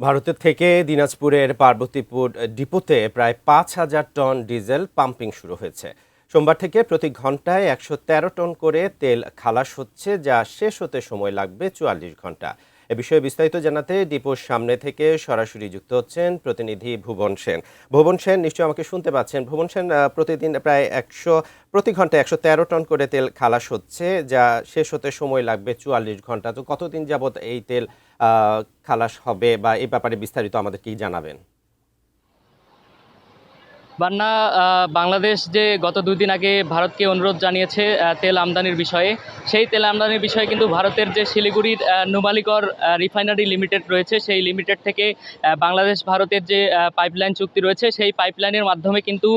ভারতের থেকে দিনাজপুরের পার্বতীপুর ডিপোতে প্রায় 5,000 টন ডিজেল পাম্পিং শুরু হয়েছে। সোমবার থেকে প্রতি ঘন্টায় 113 টন করে তেল খালাস হচ্ছে, যা শেষ হতে সময় লাগবে 44 ঘন্টা। এ বিষয়ে বিস্তারিত জানাতে ডিপোর সামনে থেকে সরাসরি যুক্ত হচ্ছেন প্রতিনিধি ভুবন সেন। ভুবন সেন, নিশ্চয়ই আমাকে শুনতে পাচ্ছেন। ভুবন সেন, প্রতিদিন প্রায় প্রতি ঘন্টায় 113 টন করে তেল খালাস হচ্ছে, যা শেষ হতে সময় লাগবে 44 ঘন্টা। তো কতদিন যাবত এই তেল খালাস হবে, বা এই ব্যাপারে বিস্তারিত আমাদের কি জানাবেন? বান্না বাংলাদেশ যে গত 2 দিন আগে ভারতকে অনুরোধ জানিয়েছে তেল আমদানির বিষয়ে, সেই তেল আমদানির বিষয়ে কিন্তু ভারতের যে শিলিগুড়ির নুমালিগড় রিফাইনারি লিমিটেড রয়েছে, সেই লিমিটেড থেকে বাংলাদেশ ভারতের যে পাইপলাইন চুক্তি রয়েছে, সেই পাইপলাইনের মাধ্যমে কিন্তু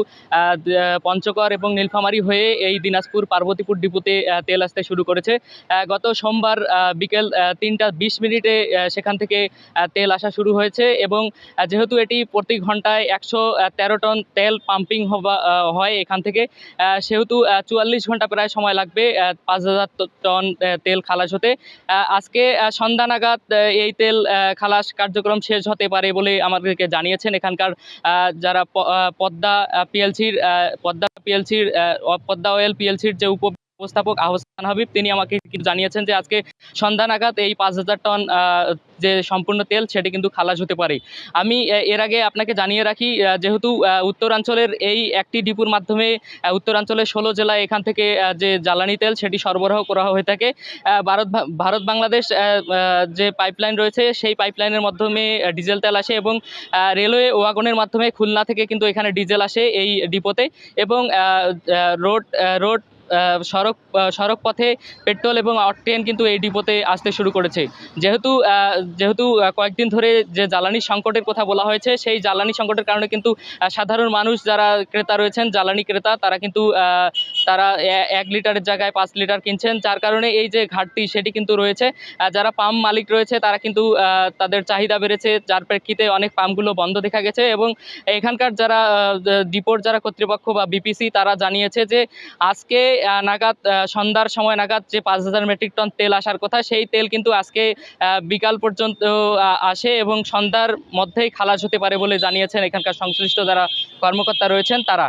পঞ্চগড় এবং নীলফামারী হয়ে এই দিনাজপুর পার্বতীপুর ডিপোতে তেল আসতে শুরু করেছে। গত সোমবার বিকেল 3টা 20 মিনিটে সেখান থেকে তেল আসা শুরু হয়েছে এবং যেহেতু এটি প্রতি ঘন্টায় 113 টন তেল পাম্পিং হয় এখান থেকে, সেহেতু 44 ঘন্টা প্রায় সময় লাগবে 5,000 টন তেল খালাস হতে। আজকে সন্ধ্যা নাগাদ এই তেল খালাস কার্যক্রম শেষ হতে পারে বলে আমাদেরকে জানিয়েছেন এখানকার যারা পদ্মা অয়েল পিএলসির যে উপস্থাপক আহসান হাবিব, তিনি আমাকে কিন্তু জানিয়েছেন যে আজকে সন্ধ্যা নাগাদ এই 5,000 টন যে সম্পূর্ণ তেল সেটি কিন্তু খালাস হতে পারে। আমি এর আগে আপনাকে জানিয়ে রাখি, যেহেতু উত্তরাঞ্চলের এই একটি ডিপুর মাধ্যমে উত্তরাঞ্চলের 16 জেলায় এখান থেকে যে জ্বালানি তেল সেটি সরবরাহ করা হয়ে থাকে। ভারত বাংলাদেশ যে পাইপলাইন রয়েছে, সেই পাইপলাইনের মাধ্যমে ডিজেল তেল আসে এবং রেলওয়ে ওয়াগনের মাধ্যমে খুলনা থেকে কিন্তু এখানে ডিজেল আসে এই ডিপোতে। এবং রোড রোড সড়ক পথে পেট্রোল এবং অকটেন কিন্তু এই ডিপোতে আসতে শুরু করেছে। যেহেতু যেহেতু কয়েকদিন ধরে যে জ্বালানি সংকটের কথা বলা হয়েছে, সেই জ্বালানি সংকটের কারণে কিন্তু সাধারণ মানুষ যারা ক্রেতা রয়েছেন, জ্বালানি ক্রেতা, তারা কিন্তু তারা 1 লিটারের জায়গায় 5 লিটার কিনছেন, যার কারণে এই যে ঘাটতি সেটি কিন্তু রয়েছে। যারা পাম্প মালিক রয়েছে তারা কিন্তু তাদের চাহিদা বেড়েছে, যার প্রেক্ষিতে অনেক পাম্পগুলো বন্ধ দেখা গেছে। এবং এখানকার যারা ডিপোর যারা কর্তৃপক্ষ বা বিপিসি, তারা জানিয়েছে যে আজকে নাগাদ সন্ধ্যার সময় নাগাদ যে 5,000 মেট্রিক টন তেল আসার কথা, সেই তেল কিন্তু আজকে বিকাল পর্যন্ত আসে এবং সন্ধ্যার মধ্যেই খালাস হতে পারে বলে জানিয়েছেন এখানকার সংশ্লিষ্ট যারা কর্মকর্তা রয়েছেন তারা।